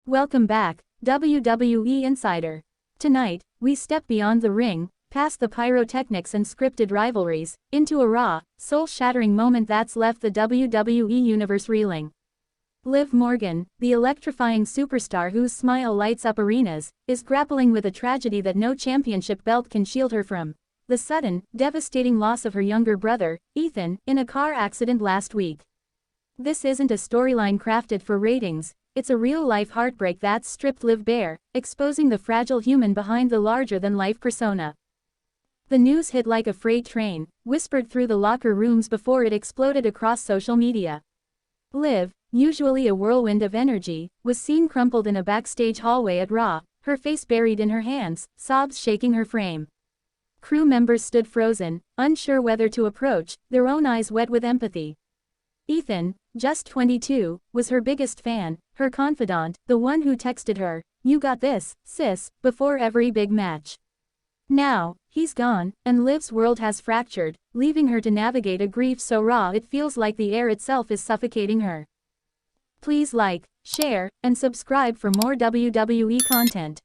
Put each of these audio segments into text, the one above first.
Welcome back, WWE Insider. Tonight, we step beyond the ring, past the pyrotechnics and scripted rivalries, into a raw, soul-shattering moment that's left the WWE Universe reeling. Liv Morgan, the electrifying superstar whose smile lights up arenas, is grappling with a tragedy that no championship belt can shield her from. The sudden, devastating loss of her younger brother, Ethan, in a car accident last week. This isn't a storyline crafted for ratings. It's a real-life heartbreak that's stripped Liv bare, exposing the fragile human behind the larger-than-life persona. The news hit like a freight train, whispered through the locker rooms before it exploded across social media. Liv, usually a whirlwind of energy, was seen crumpled in a backstage hallway at Raw, her face buried in her hands, sobs shaking her frame. Crew members stood frozen, unsure whether to approach, their own eyes wet with empathy. Ethan, just 22, was her biggest fan, her confidant, the one who texted her, "You got this, sis," before every big match. Now, he's gone, and Liv's world has fractured, leaving her to navigate a grief so raw it feels like the air itself is suffocating her. Please like, share, and subscribe for more WWE content.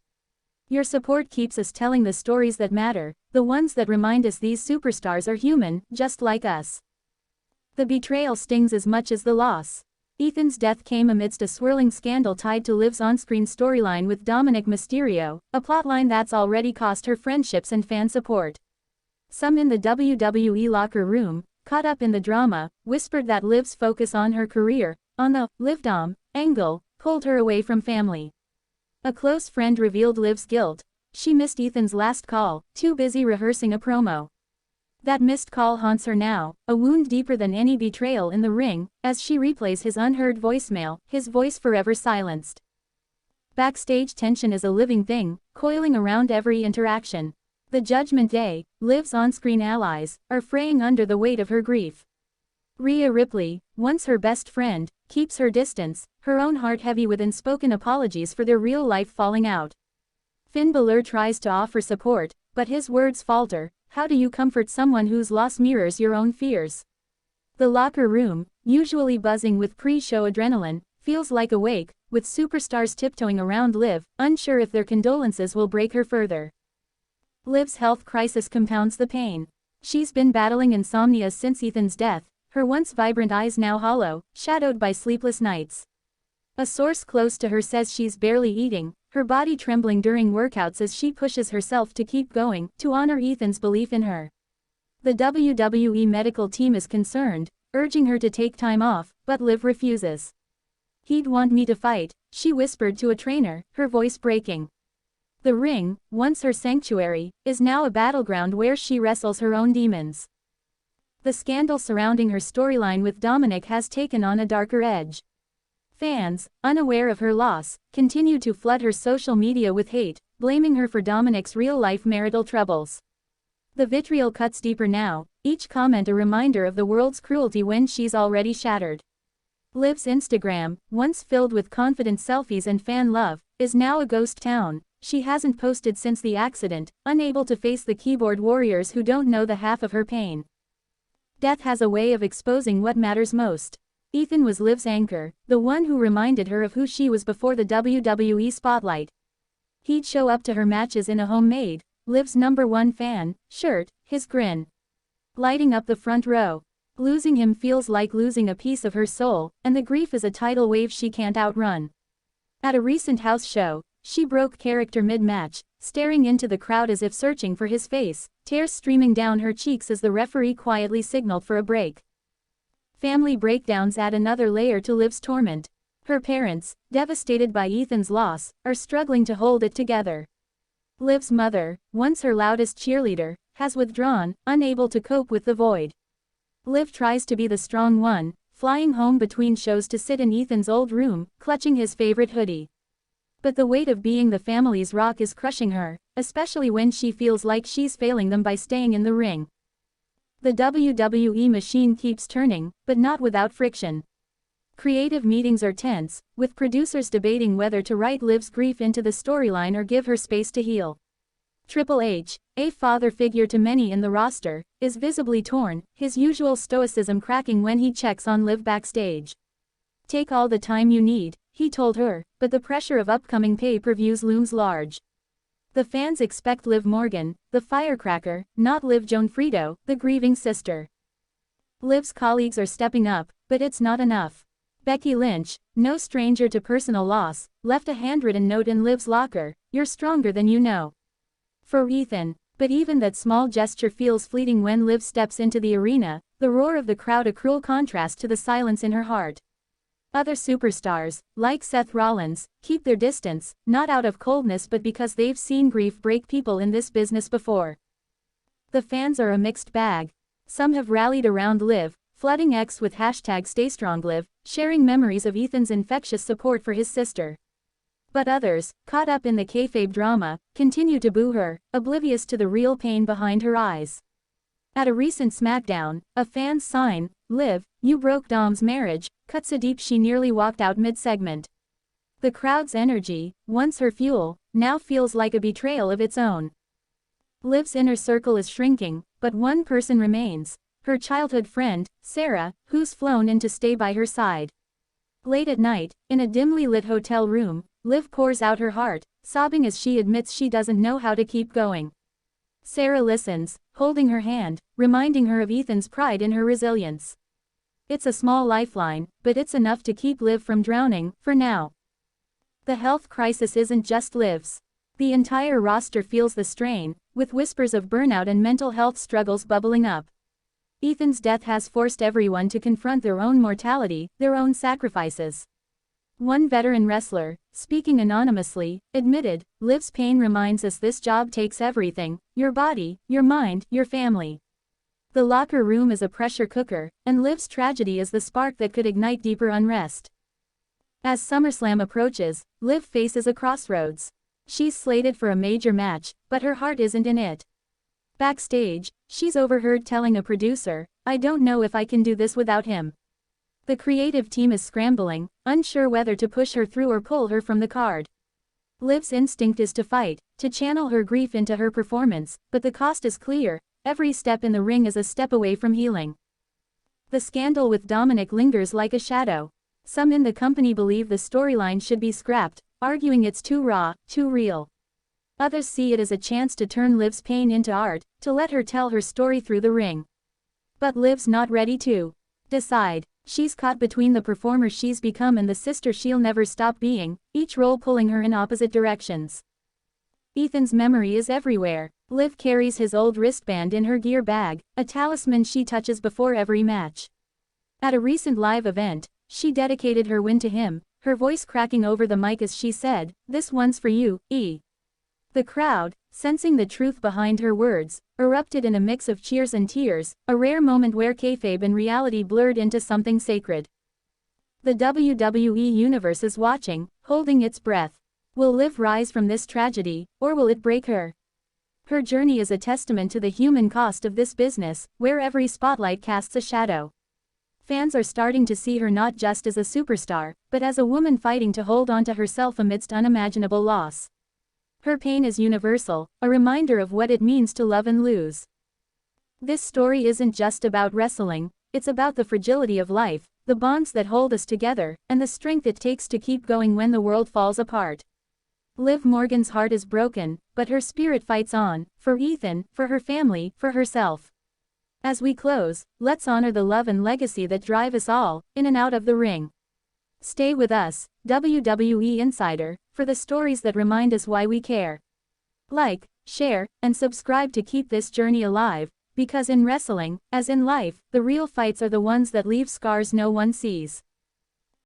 Your support keeps us telling the stories that matter, the ones that remind us these superstars are human, just like us. The betrayal stings as much as the loss. Ethan's death came amidst a swirling scandal tied to Liv's on-screen storyline with Dominic Mysterio, a plotline that's already cost her friendships and fan support. Some in the WWE locker room, caught up in the drama, whispered that Liv's focus on her career, on the "LivDom" angle, pulled her away from family. A close friend revealed Liv's guilt. She missed Ethan's last call, too busy rehearsing a promo. That missed call haunts her now, a wound deeper than any betrayal in the ring, as she replays his unheard voicemail, his voice forever silenced. Backstage tension is a living thing, coiling around every interaction. The Judgment Day, Liv's on-screen allies, are fraying under the weight of her grief. Rhea Ripley, once her best friend, keeps her distance, her own heart heavy with unspoken apologies for their real-life falling out. Finn Balor tries to offer support, but his words falter. How do you comfort someone whose loss mirrors your own fears? The locker room, usually buzzing with pre-show adrenaline, feels like a wake, with superstars tiptoeing around Liv, unsure if their condolences will break her further. Liv's health crisis compounds the pain. She's been battling insomnia since Ethan's death, her once vibrant eyes now hollow, shadowed by sleepless nights. A source close to her says she's barely eating, her body trembling during workouts as she pushes herself to keep going, to honor Ethan's belief in her. The WWE medical team is concerned, urging her to take time off, but Liv refuses. "He'd want me to fight," she whispered to a trainer, her voice breaking. The ring, once her sanctuary, is now a battleground where she wrestles her own demons. The scandal surrounding her storyline with Dominic has taken on a darker edge. Fans, unaware of her loss, continue to flood her social media with hate, blaming her for Dominic's real-life marital troubles. The vitriol cuts deeper now, each comment a reminder of the world's cruelty when she's already shattered. Liv's Instagram, once filled with confident selfies and fan love, is now a ghost town. She hasn't posted since the accident, unable to face the keyboard warriors who don't know the half of her pain. Death has a way of exposing what matters most. Ethan was Liv's anchor, the one who reminded her of who she was before the WWE spotlight. He'd show up to her matches in a homemade, Liv's #1 fan, shirt, his grin lighting up the front row. Losing him feels like losing a piece of her soul, and the grief is a tidal wave she can't outrun. At a recent house show, she broke character mid-match, staring into the crowd as if searching for his face, tears streaming down her cheeks as the referee quietly signaled for a break. Family breakdowns add another layer to Liv's torment. Her parents, devastated by Ethan's loss, are struggling to hold it together. Liv's mother, once her loudest cheerleader, has withdrawn, unable to cope with the void. Liv tries to be the strong one, flying home between shows to sit in Ethan's old room, clutching his favorite hoodie. But the weight of being the family's rock is crushing her, especially when she feels like she's failing them by staying in the ring. The WWE machine keeps turning, but not without friction. Creative meetings are tense, with producers debating whether to write Liv's grief into the storyline or give her space to heal. Triple H, a father figure to many in the roster, is visibly torn, his usual stoicism cracking when he checks on Liv backstage. "Take all the time you need," he told her, but the pressure of upcoming pay-per-views looms large. The fans expect Liv Morgan, the firecracker, not Liv Jonfrito, the grieving sister. Liv's colleagues are stepping up, but it's not enough. Becky Lynch, no stranger to personal loss, left a handwritten note in Liv's locker, "You're stronger than you know." For Ethan, but even that small gesture feels fleeting when Liv steps into the arena, the roar of the crowd a cruel contrast to the silence in her heart. Other superstars, like Seth Rollins, keep their distance, not out of coldness but because they've seen grief break people in this business before. The fans are a mixed bag. Some have rallied around Liv, flooding X with #StayStrongLiv, sharing memories of Ethan's infectious support for his sister. But others, caught up in the kayfabe drama, continue to boo her, oblivious to the real pain behind her eyes. At a recent SmackDown, a fan's sign, "Liv, you broke Dom's marriage," cut so deep she nearly walked out mid-segment. The crowd's energy, once her fuel, now feels like a betrayal of its own. Liv's inner circle is shrinking, but one person remains, her childhood friend, Sarah, who's flown in to stay by her side. Late at night, in a dimly lit hotel room, Liv pours out her heart, sobbing as she admits she doesn't know how to keep going. Sarah listens, holding her hand, reminding her of Ethan's pride in her resilience. It's a small lifeline, but it's enough to keep Liv from drowning, for now. The health crisis isn't just Liv's. The entire roster feels the strain, with whispers of burnout and mental health struggles bubbling up. Ethan's death has forced everyone to confront their own mortality, their own sacrifices. One veteran wrestler, speaking anonymously, admitted, "Liv's pain reminds us this job takes everything, your body, your mind, your family." The locker room is a pressure cooker, and Liv's tragedy is the spark that could ignite deeper unrest. As SummerSlam approaches, Liv faces a crossroads. She's slated for a major match, but her heart isn't in it. Backstage, she's overheard telling a producer, "I don't know if I can do this without him." The creative team is scrambling, unsure whether to push her through or pull her from the card. Liv's instinct is to fight, to channel her grief into her performance, but the cost is clear, every step in the ring is a step away from healing. The scandal with Dominic lingers like a shadow. Some in the company believe the storyline should be scrapped, arguing it's too raw, too real. Others see it as a chance to turn Liv's pain into art, to let her tell her story through the ring. But Liv's not ready to decide. She's caught between the performer she's become and the sister she'll never stop being, each role pulling her in opposite directions. Ethan's memory is everywhere. Liv carries his old wristband in her gear bag, a talisman she touches before every match. At a recent live event, she dedicated her win to him, her voice cracking over the mic as she said, "This one's for you, E." The crowd, sensing the truth behind her words, erupted in a mix of cheers and tears, a rare moment where kayfabe and reality blurred into something sacred. The WWE Universe is watching, holding its breath. Will Liv rise from this tragedy, or will it break her? Her journey is a testament to the human cost of this business, where every spotlight casts a shadow. Fans are starting to see her not just as a superstar, but as a woman fighting to hold on to herself amidst unimaginable loss. Her pain is universal, a reminder of what it means to love and lose. This story isn't just about wrestling, it's about the fragility of life, the bonds that hold us together, and the strength it takes to keep going when the world falls apart. Liv Morgan's heart is broken, but her spirit fights on, for Ethan, for her family, for herself. As we close, let's honor the love and legacy that drive us all, in and out of the ring. Stay with us, WWE Insider, for the stories that remind us why we care. Like, share, and subscribe to keep this journey alive, because in wrestling, as in life, the real fights are the ones that leave scars no one sees.